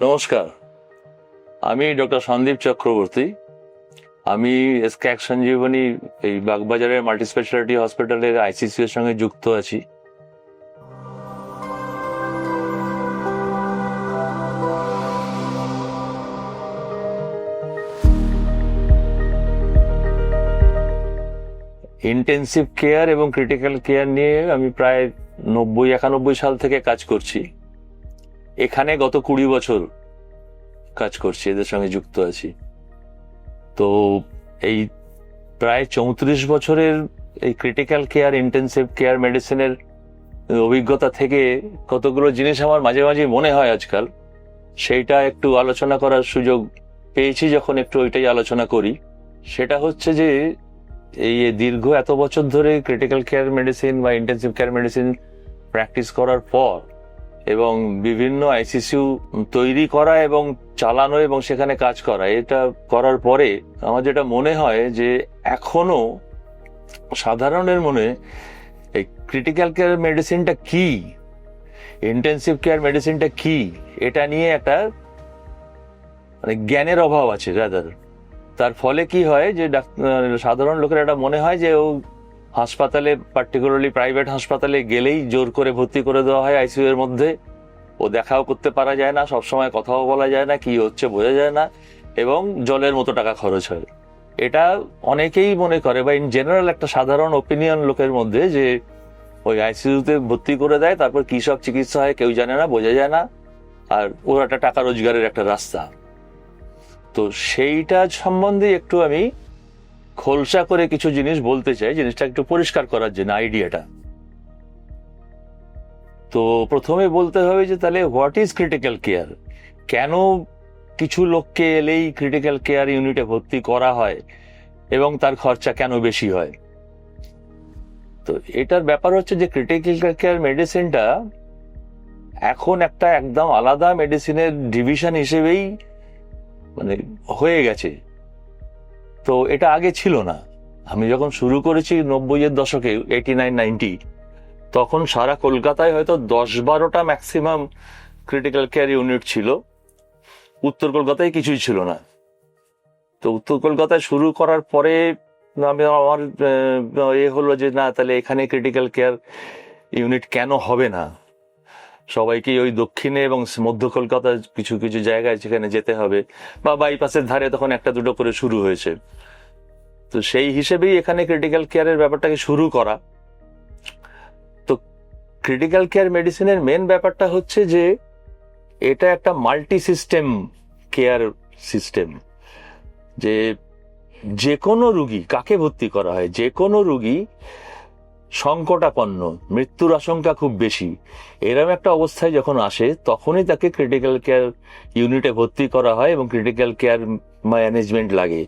নমস্কার, আমি ডক্টর সন্দীপ চক্রবর্তী। আমি এসকে সঞ্জীবনী এই বাগবাজারের মাল্টি স্পেশালিটি হসপিটালের আইসিসিউ এর সঙ্গে যুক্ত আছি। ইন্টেন্সিভ কেয়ার এবং ক্রিটিক্যাল কেয়ার নিয়ে আমি প্রায় 91 সাল থেকে কাজ করছি। এখানে গত 20 বছর কাজ করছি, এদের সঙ্গে যুক্ত আছি। তো এই প্রায় 34 বছরের এই ক্রিটিক্যাল কেয়ার ইন্টেন্সিভ কেয়ার মেডিসিনের অভিজ্ঞতা থেকে কতগুলো জিনিস আমার মাঝে মাঝে মনে হয় আজকাল, সেইটা একটু আলোচনা করার সুযোগ পেয়েছি যখন একটু ওইটাই আলোচনা করি। সেটা হচ্ছে যে এই দীর্ঘ এত বছর ধরে ক্রিটিক্যাল কেয়ার মেডিসিন বা ইন্টেন্সিভ কেয়ার মেডিসিন প্র্যাকটিস করার পর এবং বিভিন্ন আইসিসিউ তৈরি করা এবং চালানো এবং সেখানে কাজ করা, এটা করার পরে আমার যেটা মনে হয় যে এখনো সাধারণের মনে এই ক্রিটিক্যাল কেয়ার মেডিসিনটা কি, ইন্টেন্সিভ কেয়ার মেডিসিনটা কি, এটা নিয়ে একটা মানে জ্ঞানের অভাব আছে রাদার। তার ফলে কি হয় যে সাধারণ লোকের একটা মনে হয় যে ও হাসপাতালে, পার্টিকুলারলি প্রাইভেট হাসপাতালে গেলেই জোর করে ভর্তি করে দেওয়া হয় আইসিইউ এর মধ্যে। ও দেখাও করতে পারা যায় না, সবসময় কথাও বলা যায় না, কি হচ্ছে বোঝা যায় না, এবং জলের মতো টাকা খরচ হয়। এটা অনেকেই মনে করে, বা ইন জেনারেল একটা সাধারণ ওপিনিয়ন লোকের মধ্যে, যে ওই আইসিইউতে ভর্তি করে দেয়, তারপর কি সব চিকিৎসা হয় কেউ জানে না, বোঝা যায় না, আর ওর একটা টাকা রোজগারের একটা রাস্তা। তো সেইটা সম্বন্ধে একটু আমি খোলসা করে কিছু জিনিস বলতে চাই, জিনিসটা একটু পরিষ্কার করার জন্য, আইডিয়াটা। তো প্রথমে বলতে হবে যে তাহলে হোয়াট ইজ ক্রিটিক্যাল কেয়ার, কেন কিছু লোককে এলেই ক্রিটিক্যাল কেয়ার ইউনিটে ভর্তি করা হয় এবং তার খরচা কেন বেশি হয়। তো এটার ব্যাপার হচ্ছে যে ক্রিটিক্যাল কেয়ার মেডিসিনটা এখন একটা একদম আলাদা মেডিসিনের ডিভিশন হিসেবেই মানে হয়ে গেছে। তো এটা আগে ছিল না। আমি যখন শুরু করেছি 90-এর দশকে, 89-90, তখন সারা কলকাতায় হয়তো 10-12টা ম্যাক্সিমাম ক্রিটিক্যাল কেয়ার ইউনিট ছিল। উত্তর কলকাতায় কিছুই ছিল না। তো উত্তর কলকাতায় শুরু করার পরে আমার হলো যে না, তাহলে এখানে ক্রিটিক্যাল কেয়ার ইউনিট কেন হবে না, সবাইকে ওই দক্ষিণে এবং মধ্য কলকাতার কিছু কিছু জায়গায় যেখানে যেতে হবে, বা বাইপাসের ধারে তখন একটা দুটো করে শুরু হয়েছে। তো সেই হিসেবেই এখানে ক্রিটিক্যাল কেয়ারের ব্যাপারটাকে শুরু করা। তো ক্রিটিক্যাল কেয়ার মেডিসিনের মেন ব্যাপারটা হচ্ছে যে এটা একটা মাল্টি সিস্টেম কেয়ার সিস্টেম। যে কোনো রুগী, কাকে ভর্তি করা হয়, যে কোনো রুগী সংকটাপন্ন, মৃত্যুর আশঙ্কা খুব বেশি, এরকম একটা অবস্থায় যখন আসে, তখনই তাকে ক্রিটিক্যাল কেয়ার ইউনিটে ভর্তি করা হয় এবং ক্রিটিক্যাল কেয়ার ম্যানেজমেন্ট লাগে।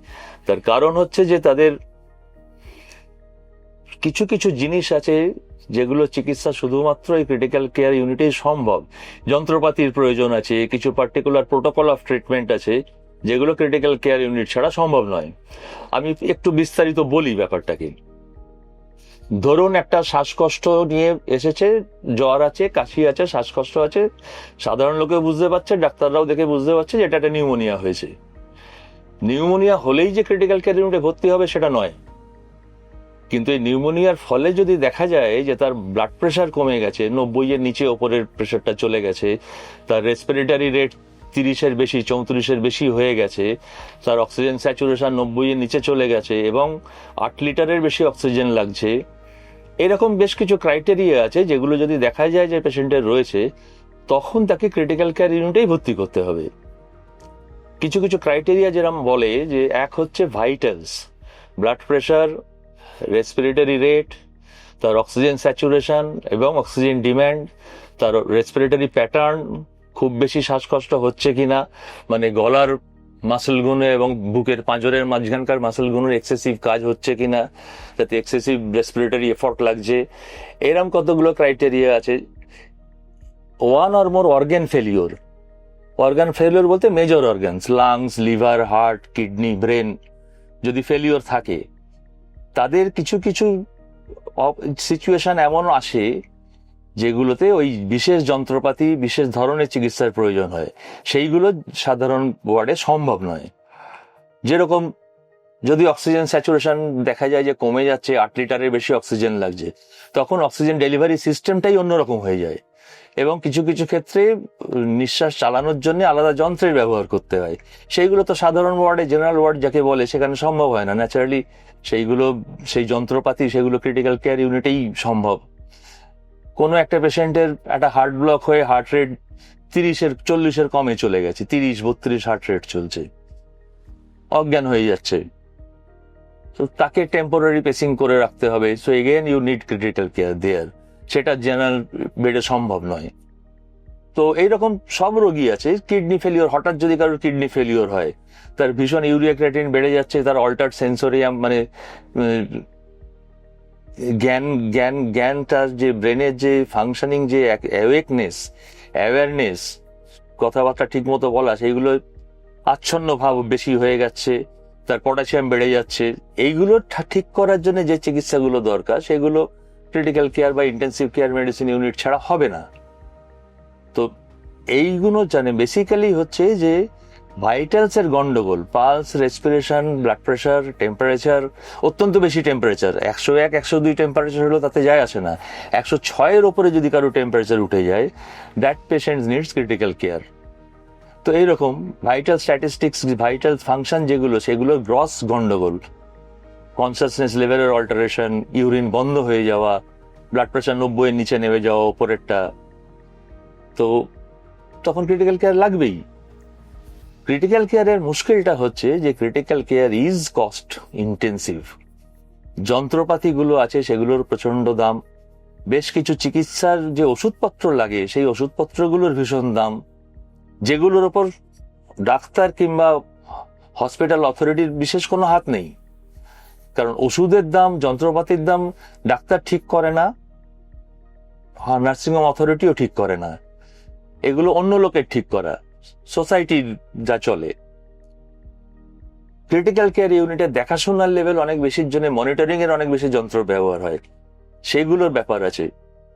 তার কারণ হচ্ছে যে তাদের কিছু কিছু জিনিস আছে যেগুলো চিকিৎসা শুধুমাত্র এই ক্রিটিক্যাল কেয়ার ইউনিটেই সম্ভব। যন্ত্রপাতির প্রয়োজন আছে, কিছু পার্টিকুলার প্রোটোকল অফ ট্রিটমেন্ট আছে যেগুলো ক্রিটিক্যাল কেয়ার ইউনিট ছাড়া সম্ভব নয়। আমি একটু বিস্তারিত বলি ব্যাপারটাকে। ধরুন একটা শ্বাসকষ্ট নিয়ে এসেছে, জ্বর আছে, কাশি আছে, শ্বাসকষ্ট আছে, সাধারণ লোকে বুঝতে পারছে, ডাক্তাররাও দেখে বুঝতে পারছে যে এটা একটা নিউমোনিয়া হয়েছে। নিউমোনিয়া হলেই যে ক্রিটিক্যাল কেয়ার ইউনিটে ভর্তি হবে সেটা নয়। কিন্তু এই নিউমোনিয়ার ফলে যদি দেখা যায় যে তার ব্লাড প্রেশার কমে গেছে, 90-এর নিচে ওপরের প্রেশারটা চলে গেছে, তার রেসপিরেটরি রেট 30-এর বেশি, 34-এর বেশি হয়ে গেছে, তার অক্সিজেন স্যাচুরেশন 90-এর নিচে চলে গেছে এবং 8 লিটারের বেশি অক্সিজেন লাগছে, এরকম বেশ কিছু ক্রাইটেরিয়া আছে যেগুলো যদি দেখা যায় যে পেশেন্টের রয়েছে, তখন তাকে ক্রিটিক্যাল কেয়ার ইউনিটেই ভর্তি করতে হবে। কিছু কিছু ক্রাইটেরিয়া যেরকম বলে যে, এক হচ্ছে vitals, blood pressure, respiratory rate, তার অক্সিজেন স্যাচুরেশন এবং অক্সিজেন ডিম্যান্ড, তার রেসপিরেটরি প্যাটার্ন, খুব বেশি শ্বাসকষ্ট হচ্ছে কিনা, মানে গলার মাসেলগুলো এবং বুকের পাঁজরের মাঝখানকার মাসেলগুলোর এক্সেসিভ কাজ হচ্ছে কিনা, যাতে এক্সেসিভ রেসপিরেটরি এফর্ট লাগছে, এরকম কতগুলো ক্রাইটেরিয়া আছে। One or more organ failure, organ failure বলতে major organs, lungs, liver, heart, kidney, brain যদি ফেলিওর থাকে, তাদের কিছু কিছু সিচুয়েশন এমন আসে যেগুলোতে ওই বিশেষ যন্ত্রপাতি, বিশেষ ধরনের চিকিৎসার প্রয়োজন হয়, সেইগুলো সাধারণ ওয়ার্ডে সম্ভব নয়। যেরকম যদি অক্সিজেন স্যাচুরেশন দেখা যায় যে কমে যাচ্ছে, 8 লিটারের বেশি অক্সিজেন লাগছে, তখন অক্সিজেন ডেলিভারি সিস্টেমটাই অন্যরকম হয়ে যায়, এবং কিছু কিছু ক্ষেত্রে নিঃশ্বাস চালানোর জন্য আলাদা যন্ত্রের ব্যবহার করতে হয়। সেইগুলো তো সাধারণ ওয়ার্ডে, জেনারেল ওয়ার্ড যাকে বলে, সেখানে সম্ভব হয় না। ন্যাচারালি সেই যন্ত্রপাতি সেগুলো ক্রিটিক্যাল কেয়ার ইউনিটেই সম্ভব। কোনো একটা পেশেন্টের একটা হার্ট ব্লক হয়ে হার্ট রেট 40-এর কমে চলে গেছে, 30-32 হার্ট রেট চলছে, অজ্ঞান হয়ে যাচ্ছে, তো তাকে টেম্পোরারি পেসিং করে রাখতে হবে। So again you need critical care there, সেটা জেনারেল বেডে সম্ভব নয়। তো এইরকম সব রোগী আছে। কিডনি ফেলিওর, হঠাৎ যদি কারোর কিডনি ফেলিওর হয়, তার ভীষণ ইউরিয়া ক্রিয়েটিন বেড়ে যাচ্ছে, তার অল্টার্ড সেন্সোরিয়াম, মানে জ্ঞানটার যে ব্রেনের যে ফাংশনিং, যে অ্যাওয়ারনেস, কথাবার্তা ঠিক মতো বলা, সেইগুলো আচ্ছন্ন ভাব বেশি হয়ে যাচ্ছে, তার পটাশিয়াম বেড়ে যাচ্ছে, এইগুলো ঠিক করার জন্য যে চিকিৎসাগুলো দরকার, সেগুলো ক্রিটিক্যাল কেয়ার বা ইন্টেন্সিভ কেয়ার মেডিসিন ইউনিট ছাড়া হবে না। তো এইগুলো জানে বেসিক্যালি হচ্ছে যে ভাইটালস এর গন্ডগোল, pulse, respiration, blood pressure, temperature, অত্যন্ত বেশি টেম্পারেচার 101, 102 টেম্পারেচার হলো তাতে যায় আসে না, 106-এর ওপরে যদি কারো টেম্পারেচার উঠে যায়, that patient needs critical care. তো এইরকম ভাইটাল স্ট্যাটিস্টিক্স, ভাইটাল ফাংশন যেগুলো, সেগুলো গ্রস গন্ডগোল, কনসাসনেস লেভেলের অল্টারেশন, ইউরিন বন্ধ হয়ে যাওয়া, ব্লাড প্রেশার 90-এর নিচে নেমে যাওয়া ওপরেরটা, তো তখন ক্রিটিক্যাল কেয়ার লাগবেই। ক্রিটিক্যাল কেয়ারের মুশকিলটা হচ্ছে যে critical care is cost intensive. যন্ত্রপাতিগুলো আছে সেগুলোর প্রচন্ড দাম, বেশ কিছু চিকিৎসার যে ওষুধপত্র লাগে সেই ওষুধপত্রগুলোর ভীষণ দাম, যেগুলোর ওপর ডাক্তার কিংবা হসপিটাল অথরিটির বিশেষ কোনো হাত নেই। কারণ ওষুধের দাম, যন্ত্রপাতির দাম ডাক্তার ঠিক করে না, নার্সিংহোম অথরিটিও ঠিক করে না, এগুলো অন্য লোকের ঠিক করা, সোসাইটির যা চলে। ক্রিটিক্যাল কেয়ার ইউনিটের দেখাশোনার লেভেল অনেক বেশির জন্য মনিটরিং এর অনেক বেশি যন্ত্র ব্যবহার হয়, সেগুলোর ব্যাপার আছে।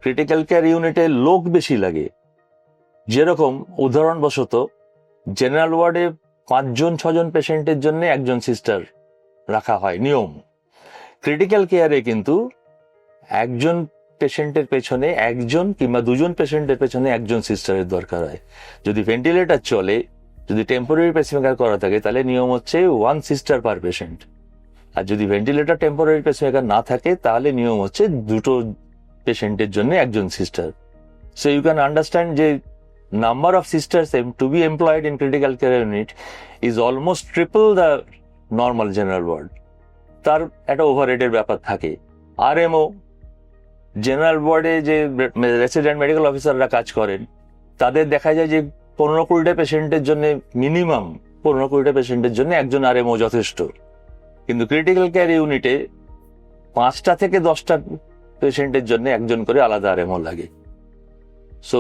ক্রিটিক্যাল কেয়ার ইউনিটে লোক বেশি লাগে। যেরকম উদাহরণবশত জেনারেল ওয়ার্ডে 5-6 পেশেন্টের জন্য 1 সিস্টার রাখা হয় নিয়ম। ক্রিটিক্যাল কেয়ারে কিন্তু 1 পেশেন্টের পেছনে 1 কিংবা 2 পেশেন্টের পেছনে 1 সিস্টারের দরকার হয়। যদি ভেন্টিলেটর চলে, যদি টেম্পোরারি পেসমেকার করা থাকে, তাহলে নিয়ম হচ্ছে 1 সিস্টার পার পেশেন্ট। আর যদি ভেন্টিলেটর, টেম্পোরারি পেসমেকার না থাকে, তাহলে নিয়ম হচ্ছে 2 পেশেন্টের জন্য 1 sister. So you can understand যে number of sisters to be employed in critical care unit is almost triple the normal general ward. তার একটা ওভারহেডের ব্যাপার থাকে। আরএমও, জেনারেল ওয়ার্ডে যে রেসিডেন্ট মেডিকেল অফিসাররা কাজ করেন, তাদের দেখা যায় যে 15-20 পেশেন্টের জন্য, মিনিমাম 15-20 পেশেন্টের জন্য 1 আরএমও যথেষ্ট। কিন্তু ক্রিটিক্যাল কেয়ার ইউনিটে 5টা থেকে 10টা পেশেন্টের জন্য 1 করে আলাদা আরএমও লাগে। So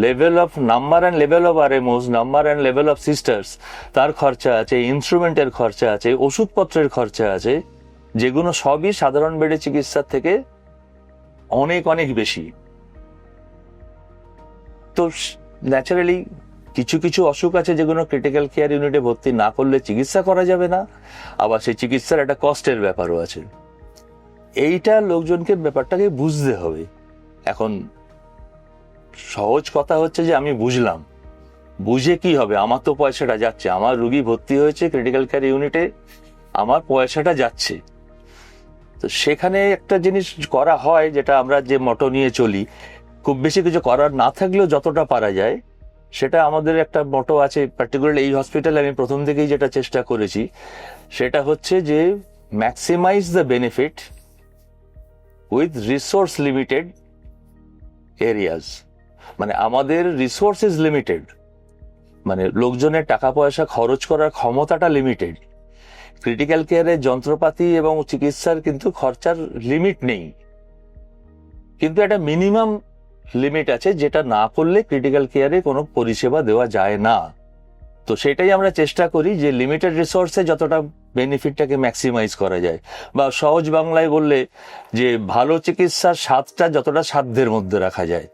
level of number and level of RMOs, number and level of sisters, তার খরচা আছে, ইনস্ট্রুমেন্টের খরচা আছে, ওষুধপত্রের খরচা আছে, যেগুলো সবই সাধারণ বেডে চিকিৎসার থেকে অনেক অনেক বেশি। তো ন্যাচারালি কিছু কিছু অসুখ আছে যেগুলো ক্রিটিক্যাল কেয়ার ইউনিটে ভর্তি না করলে চিকিৎসা করা যাবে না, আবার সেই চিকিৎসার একটা কস্টের ব্যাপারও আছে। এইটা লোকজনকে ব্যাপারটাকে বুঝতে হবে। এখন সহজ কথা হচ্ছে যে আমি বুঝলাম, বুঝে কি হবে, আমার তো পয়সাটা যাচ্ছে, আমার রুগী ভর্তি হয়েছে ক্রিটিক্যাল কেয়ার ইউনিটে, আমার পয়সাটা যাচ্ছে। তো সেখানে একটা জিনিস করা হয়, যেটা আমরা যে মটো নিয়ে চলি, খুব বেশি কিছু করার না থাকলেও যতটা পারা যায়, সেটা আমাদের একটা মটো আছে। পার্টিকুলারলি এই হসপিটালে আমি প্রথম থেকেই যেটা চেষ্টা করেছি, সেটা হচ্ছে যে maximise the benefit with resource limited areas. মানে আমাদের রিসোর্সেস লিমিটেড, মানে লোকজনের টাকা পয়সা খরচ করার ক্ষমতাটা লিমিটেড। ক্রিটিক্যাল কেয়ারের যন্ত্রপাতি এবং চিকিৎসার কিন্তু খরচার লিমিট নেই, কিন্তু একটা মিনিমাম লিমিট আছে, যেটা না করলে ক্রিটিক্যাল কেয়ারে কোনো পরিষেবা দেওয়া যায় না। তো সেটাই আমরা চেষ্টা করি যে লিমিটেড রিসোর্সে যতটা বেনিফিটটাকে ম্যাক্সিমাইজ করা যায়, বা সহজ বাংলায় বললে যে ভালো চিকিৎসার স্বাদটা যতটা সাধ্যের মধ্যে রাখা যায়।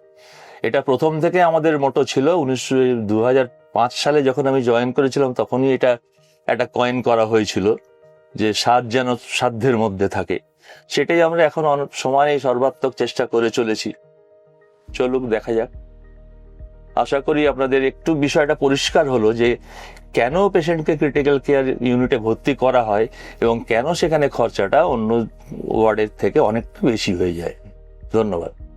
এটা প্রথম থেকে আমাদের মোটো ছিল। 2005 সালে যখন আমি জয়েন করেছিলাম তখনই এটা একটা কয়েন করা হয়েছিল যে স্বাদ যেন সাধ্যের মধ্যে থাকে। সেটাই আমরা এখন সময় সর্বাত্মক চেষ্টা করে চলেছি। চলুক, দেখা যাক। আশা করি আপনাদের একটু বিষয়টা পরিষ্কার হলো যে কেন পেশেন্টকে ক্রিটিক্যাল কেয়ার ইউনিটে ভর্তি করা হয় এবং কেন সেখানে খরচাটা অন্য ওয়ার্ডের থেকে অনেকটা বেশি হয়ে যায়। ধন্যবাদ।